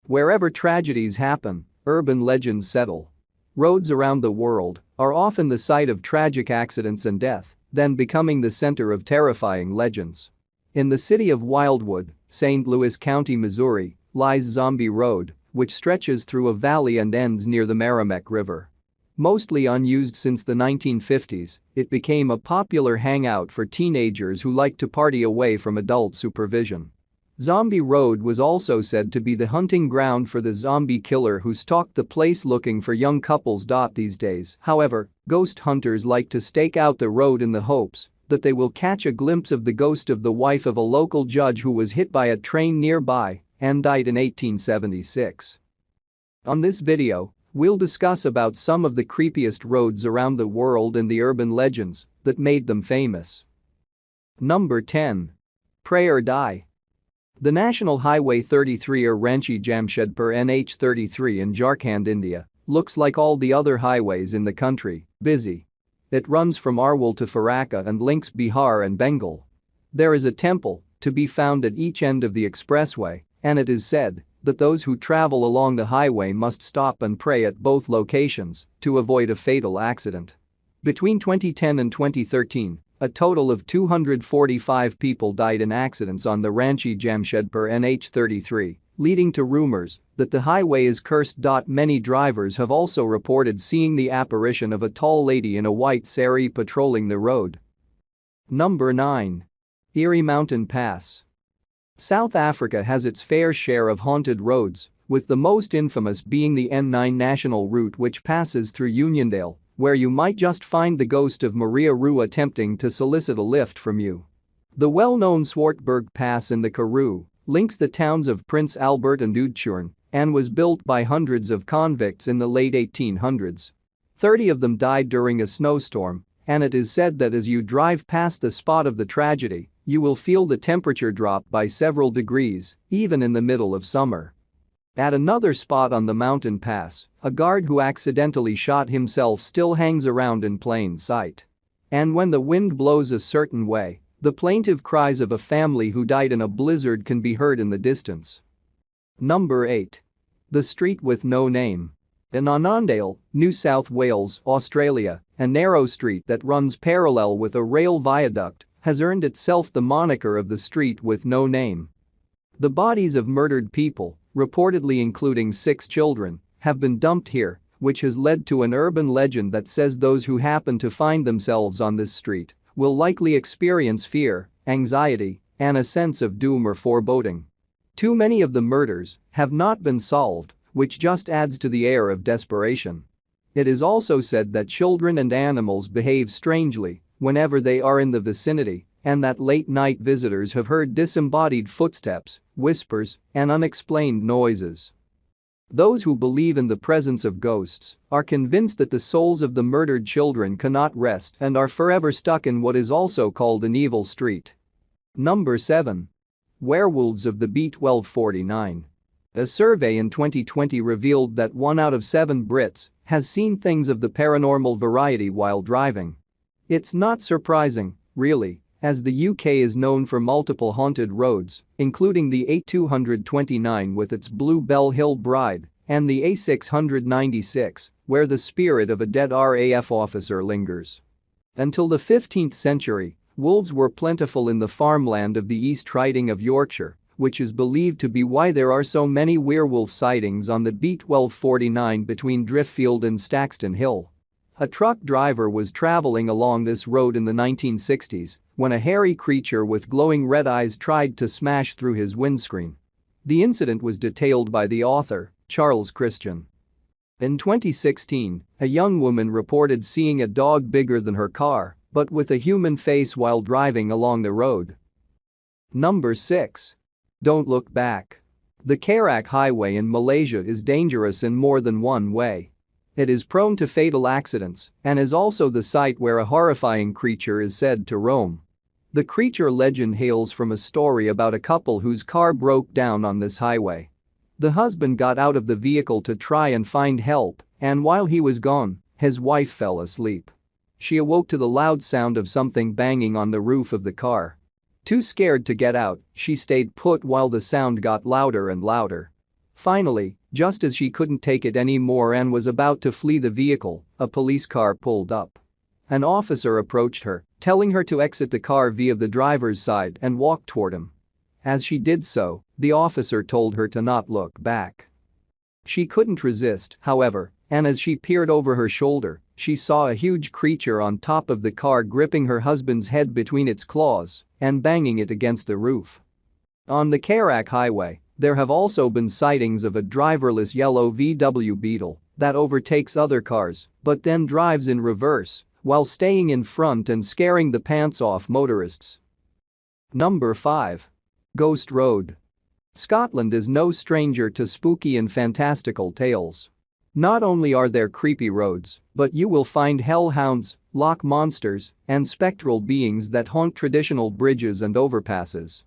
Wherever tragedies happen, urban legends settle. Roads around the world are often the site of tragic accidents and death, then becoming the center of terrifying legends. In the city of Wildwood, St. Louis County, Missouri, lies Zombie Road, which stretches through a valley and ends near the Meramec River. Mostly unused since the 1950s, it became a popular hangout for teenagers who like to party away from adult supervision. Zombie Road was also said to be the hunting ground for the zombie killer who stalked the place looking for young couples. These days, however, ghost hunters like to stake out the road in the hopes that they will catch a glimpse of the ghost of the wife of a local judge who was hit by a train nearby and died in 1876. On this video, we'll discuss about some of the creepiest roads around the world and the urban legends that made them famous. Number 10. Pray or Die. The National Highway 33 or Ranchi Jamshedpur NH33 in Jharkhand, India, looks like all the other highways in the country, busy. It runs from Arwal to Farakka and links Bihar and Bengal. There is a temple to be found at each end of the expressway, and it is said that those who travel along the highway must stop and pray at both locations to avoid a fatal accident. Between 2010 and 2013, a total of 245 people died in accidents on the Ranchi Jamshedpur NH33, leading to rumors that the highway is cursed. Many drivers have also reported seeing the apparition of a tall lady in a white sari patrolling the road. Number 9. Eerie Mountain Pass. South Africa has its fair share of haunted roads, with the most infamous being the N9 national route which passes through Uniondale, where you might just find the ghost of Maria Roo attempting to solicit a lift from you. The well-known Swartberg Pass in the Karoo links the towns of Prince Albert and Oudtshoorn and was built by hundreds of convicts in the late 1800s. 30 of them died during a snowstorm, and it is said that as you drive past the spot of the tragedy, you will feel the temperature drop by several degrees, even in the middle of summer. At another spot on the mountain pass, a guard who accidentally shot himself still hangs around in plain sight. And when the wind blows a certain way, the plaintive cries of a family who died in a blizzard can be heard in the distance. Number 8. The Street with No Name. In Annandale, New South Wales, Australia, a narrow street that runs parallel with a rail viaduct has earned itself the moniker of the Street with No Name. The bodies of murdered people, reportedly including 6 children, have been dumped here, which has led to an urban legend that says those who happen to find themselves on this street will likely experience fear, anxiety, and a sense of doom or foreboding. Too many of the murders have not been solved, which just adds to the air of desperation. It is also said that children and animals behave strangely whenever they are in the vicinity, and that late-night visitors have heard disembodied footsteps, whispers, and unexplained noises. Those who believe in the presence of ghosts are convinced that the souls of the murdered children cannot rest and are forever stuck in what is also called an evil street. Number 7. Werewolves of the B1249. A survey in 2020 revealed that 1 out of 7 Brits has seen things of the paranormal variety while driving. It's not surprising, really, as the UK is known for multiple haunted roads, including the A229 with its Blue Bell Hill Bride and the A696, where the spirit of a dead RAF officer lingers. Until the 15th century, wolves were plentiful in the farmland of the East Riding of Yorkshire, which is believed to be why there are so many werewolf sightings on the B1249 between Driftfield and Staxton Hill. A truck driver was traveling along this road in the 1960s when a hairy creature with glowing red eyes tried to smash through his windscreen. The incident was detailed by the author, Charles Christian. In 2016, a young woman reported seeing a dog bigger than her car, but with a human face while driving along the road. Number 6. Don't look back. The Karak Highway in Malaysia is dangerous in more than one way. It is prone to fatal accidents and is also the site where a horrifying creature is said to roam. The creature legend hails from a story about a couple whose car broke down on this highway. The husband got out of the vehicle to try and find help, and while he was gone, his wife fell asleep. She awoke to the loud sound of something banging on the roof of the car. Too scared to get out, she stayed put while the sound got louder and louder. Finally, just as she couldn't take it anymore and was about to flee the vehicle, a police car pulled up. An officer approached her, telling her to exit the car via the driver's side and walk toward him. As she did so, the officer told her to not look back. She couldn't resist, however, and as she peered over her shoulder, she saw a huge creature on top of the car gripping her husband's head between its claws and banging it against the roof. On the Karak Highway, there have also been sightings of a driverless yellow VW Beetle that overtakes other cars but then drives in reverse while staying in front and scaring the pants off motorists. Number 5. Ghost Road. Scotland is no stranger to spooky and fantastical tales. Not only are there creepy roads, but you will find hellhounds, loch monsters, and spectral beings that haunt traditional bridges and overpasses.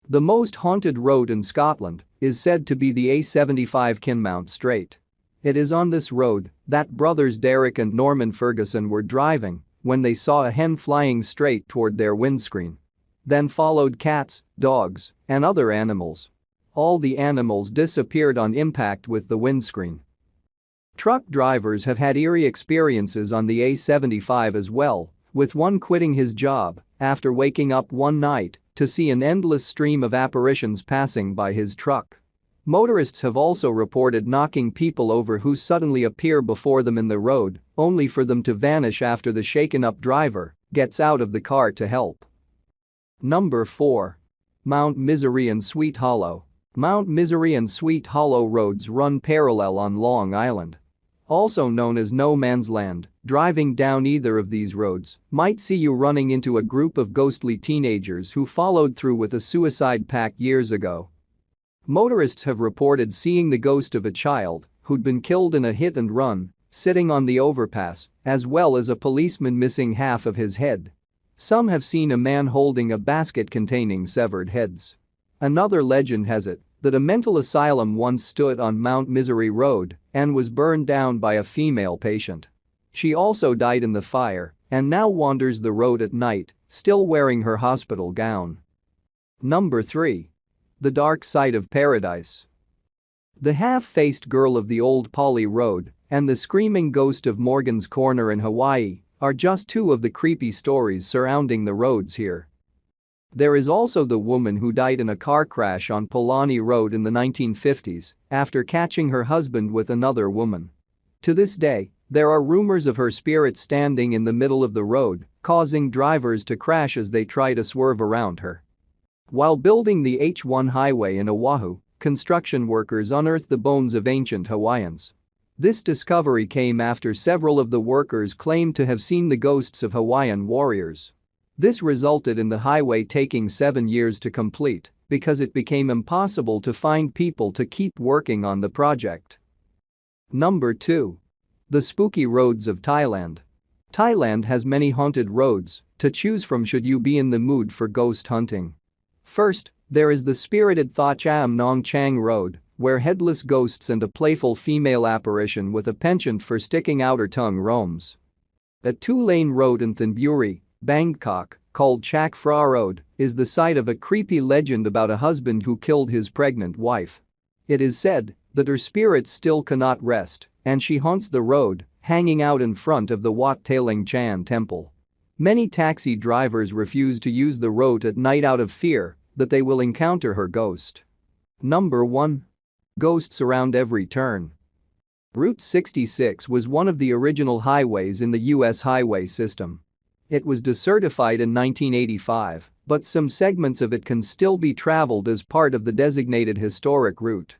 The most haunted road in Scotland is said to be the A75 Kinmount Strait. It is on this road that brothers Derek and Norman Ferguson were driving when they saw a hen flying straight toward their windscreen. Then followed cats, dogs, and other animals. All the animals disappeared on impact with the windscreen. Truck drivers have had eerie experiences on the A75 as well, with one quitting his job after waking up one night to see an endless stream of apparitions passing by his truck. Motorists have also reported knocking people over who suddenly appear before them in the road, only for them to vanish after the shaken-up driver gets out of the car to help. Number 4. Mount Misery and Sweet Hollow. Mount Misery and Sweet Hollow roads run parallel on Long Island. Also known as No Man's Land, driving down either of these roads might see you running into a group of ghostly teenagers who followed through with a suicide pact years ago. Motorists have reported seeing the ghost of a child who'd been killed in a hit and run sitting on the overpass, as well as a policeman missing half of his head. Some have seen a man holding a basket containing severed heads. Another legend has it that a mental asylum once stood on Mount Misery Road and was burned down by a female patient. She also died in the fire and now wanders the road at night, still wearing her hospital gown. Number 3. The Dark Side of Paradise. The half-faced girl of the Old Polly Road and the screaming ghost of Morgan's Corner in Hawaii are just two of the creepy stories surrounding the roads here. There is also the woman who died in a car crash on Polani Road in the 1950s after catching her husband with another woman. To this day, there are rumors of her spirit standing in the middle of the road, causing drivers to crash as they try to swerve around her. While building the H1 highway in Oahu, construction workers unearthed the bones of ancient Hawaiians. This discovery came after several of the workers claimed to have seen the ghosts of Hawaiian warriors. This resulted in the highway taking 7 years to complete because it became impossible to find people to keep working on the project. Number 2. The Spooky Roads of Thailand. Thailand has many haunted roads to choose from should you be in the mood for ghost hunting. First, there is the spirited Tha Cham Nong Chang Road, where headless ghosts and a playful female apparition with a penchant for sticking out her tongue roams. A 2-lane road in Thonburi, Bangkok, called Chak Phra Road, is the site of a creepy legend about a husband who killed his pregnant wife. It is said that her spirit still cannot rest, and she haunts the road, hanging out in front of the Wat Tailing Chan temple. Many taxi drivers refuse to use the road at night out of fear that they will encounter her ghost. Number 1. Ghosts around every turn. Route 66 was one of the original highways in the U.S. highway system. It was decertified in 1985, but some segments of it can still be traveled as part of the designated historic route.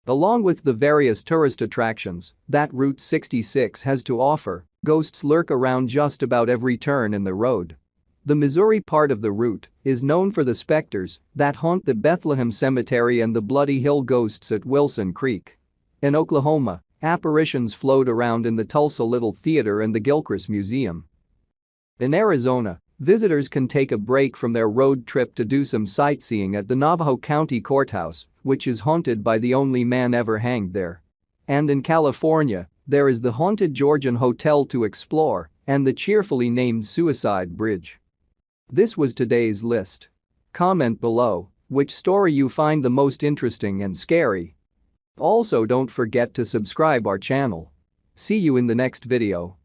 Along with the various tourist attractions that Route 66 has to offer, ghosts lurk around just about every turn in the road. The Missouri part of the route is known for the specters that haunt the Bethlehem Cemetery and the Bloody Hill ghosts at Wilson Creek. In Oklahoma, apparitions float around in the Tulsa Little Theater and the Gilchrist Museum. In Arizona, visitors can take a break from their road trip to do some sightseeing at the Navajo County Courthouse, which is haunted by the only man ever hanged there. And in California, there is the haunted Georgian Hotel to explore and the cheerfully named Suicide Bridge. This was today's list. Comment below which story you find the most interesting and scary. Also, don't forget to subscribe our channel. See you in the next video.